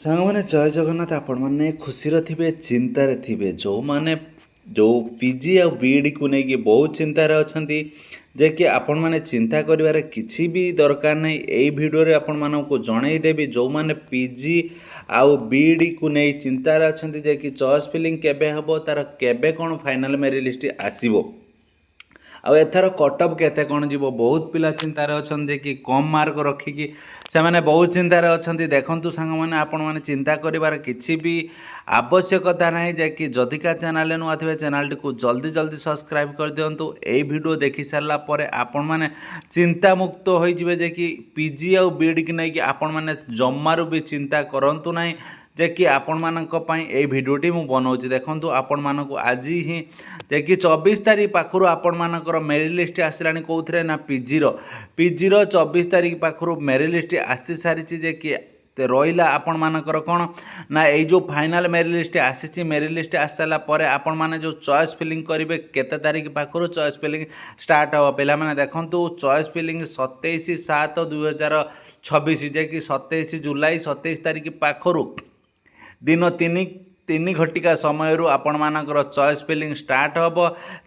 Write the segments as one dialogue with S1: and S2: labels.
S1: ସାଙ୍ଗମାନେ ଜୟ ଜଗନ୍ନାଥ। ଆପଣମାନେ ଖୁସିରେ ଥିବେ, ଚିନ୍ତାରେ ଥିବେ। ଯେଉଁମାନେ ପିଜି ଆଉ ବିଇଡ଼ିକୁ ନେଇକି ବହୁତ ଚିନ୍ତାରେ ଅଛନ୍ତି, ଯେ କି ଆପଣମାନେ ଚିନ୍ତା କରିବାରେ କିଛି ବି ଦରକାର ନାହିଁ। ଏଇ ଭିଡ଼ିଓରେ ଆପଣମାନଙ୍କୁ ଜଣେଇଦେବି, ଯେଉଁମାନେ ପିଜି ଆଉ ବିଇଡ଼ିକୁ ନେଇ ଚିନ୍ତାରେ ଅଛନ୍ତି, ଯେ କି ଚଏସ୍ ଫିଲିଂ କେବେ ହେବ, ତା'ର କେବେ କ'ଣ ଫାଇନାଲ୍ ମେରିଟ୍ ଲିଷ୍ଟ ଆସିବ, ଆଉ ଏଥର କଟଅଫ୍ କେତେ କ'ଣ ଯିବ। ବହୁତ ପିଲା ଚିନ୍ତାରେ ଅଛନ୍ତି, ଯେ କି କମ୍ ମାର୍କ ରଖିକି ସେମାନେ ବହୁତ ଚିନ୍ତାରେ ଅଛନ୍ତି। ଦେଖନ୍ତୁ ସାଙ୍ଗମାନେ, ଆପଣମାନେ ଚିନ୍ତା କରିବାର କିଛି ବି ଆବଶ୍ୟକତା ନାହିଁ। ଯେ କି ଯଦିକା ଚ୍ୟାନେଲରେ ନୂଆ ଥିବେ, ଚ୍ୟାନେଲଟିକୁ ଜଲ୍ଦି ସବସ୍କ୍ରାଇବ୍ କରିଦିଅନ୍ତୁ। ଏଇ ଭିଡ଼ିଓ ଦେଖି ସାରିଲା ପରେ ଆପଣମାନେ ଚିନ୍ତାମୁକ୍ତ ହୋଇଯିବେ, ଯେ କି ପିଜି ଆଉ ବିଇଡ଼ିକି ନେଇକି ଆପଣମାନେ ଜମାରୁ ବି ଚିନ୍ତା କରନ୍ତୁ ନାହିଁ। ଯେ କି ଆପଣମାନଙ୍କ ପାଇଁ ଏଇ ଭିଡ଼ିଓଟି ମୁଁ ବନାଉଛି। ଦେଖନ୍ତୁ, ଆପଣମାନଙ୍କୁ ଆଜି ହିଁ ଯେ କି 24 ତାରିଖ ପାଖରୁ ଆପଣମାନଙ୍କର ମେରିଟ୍ ଲିଷ୍ଟ ଆସିଲାଣି। କେଉଁଥିରେ ନା ପିଜିର 24 ତାରିଖ ପାଖରୁ ମେରିଟ୍ ଲିଷ୍ଟ ଆସି ସାରିଛି। ଯେ କି ରହିଲା ଆପଣମାନଙ୍କର କ'ଣ ନା ଏଇ ଯେଉଁ ଫାଇନାଲ୍ ମେରିଟ୍ ଲିଷ୍ଟ ଆସିଛି। ମେରିଟ୍ ଲିଷ୍ଟ ଆସିସାରିଲା ପରେ ଆପଣମାନେ ଯେଉଁ ଚଏସ୍ ଫିଲିଂ କରିବେ, କେତେ ତାରିଖ ପାଖରୁ ଚଏସ୍ ଫିଲିଂ ଷ୍ଟାର୍ଟ ହେବ। ପିଲାମାନେ ଦେଖନ୍ତୁ, ଚଏସ୍ ଫିଲିଂ 27/7/2026, ଯେ କି 27 ଜୁଲାଇ 27 ତାରିଖ ପାଖରୁ ଦିନ 3 ଘଟିକା ସମୟରୁ ଆପଣମାନଙ୍କର ଚଏସ୍ ଫିଲିଂ ଷ୍ଟାର୍ଟ ହେବ।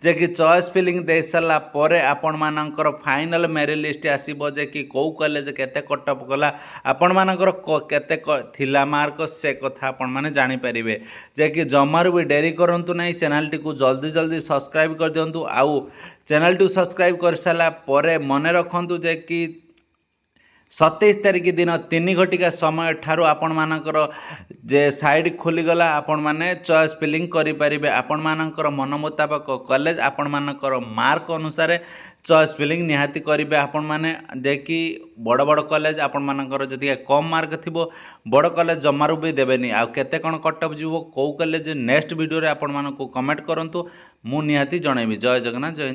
S1: ଯେ କି ଚଏସ୍ ଫିଲିଂ ଦେଇସାରିଲା ପରେ ଆପଣମାନଙ୍କର ଫାଇନାଲ୍ ମେରିଟ୍ ଲିଷ୍ଟ ଆସିବ। ଯେ କି କେଉଁ କଲେଜ କେତେ କଟଅଫ୍ କଲା, ଆପଣମାନଙ୍କର କେତେ ଥିଲା ମାର୍କ, ସେ କଥା ଆପଣମାନେ ଜାଣିପାରିବେ। ଯେ କି ଜମାରୁ ବି ଡେରି କରନ୍ତୁ ନାହିଁ, ଚ୍ୟାନେଲଟିକୁ ଜଲ୍ଦି ସବସ୍କ୍ରାଇବ୍ କରିଦିଅନ୍ତୁ। ଆଉ ଚ୍ୟାନେଲଟିକୁ ସବସ୍କ୍ରାଇବ୍ କରିସାରିଲା ପରେ ମନେ ରଖନ୍ତୁ, ଯେ କି 27 ତାରିଖ ଦିନ 3 ଘଟିକା ସମୟ ଠାରୁ ଆପଣମାନଙ୍କର ଯେ ସାଇଟ୍ ଖୋଲିଗଲା, ଆପଣମାନେ ଚଏସ୍ ଫିଲିଂ କରିପାରିବେ। ଆପଣମାନଙ୍କର ମନ ମୁତାବକ କଲେଜ, ଆପଣମାନଙ୍କର ମାର୍କ ଅନୁସାରେ ଚଏସ୍ ଫିଲିଂ ନିହାତି କରିବେ। ଆପଣମାନେ ଯେ କି ବଡ଼ କଲେଜ, ଆପଣମାନଙ୍କର ଯଦି କମ୍ ମାର୍କ ଥିବ, ବଡ଼ କଲେଜ ଜମାରୁ ବି ଦେବେନି। ଆଉ କେତେ କ'ଣ କଟଅଫ୍ ଯିବ, କେଉଁ କଲେଜ, ନେକ୍ସଟ ଭିଡ଼ିଓରେ ଆପଣମାନଙ୍କୁ କମେଣ୍ଟ କରନ୍ତୁ, ମୁଁ ନିହାତି ଜଣାଇବି। ଜୟ ଜଗନ୍ନାଥ, ଜୟ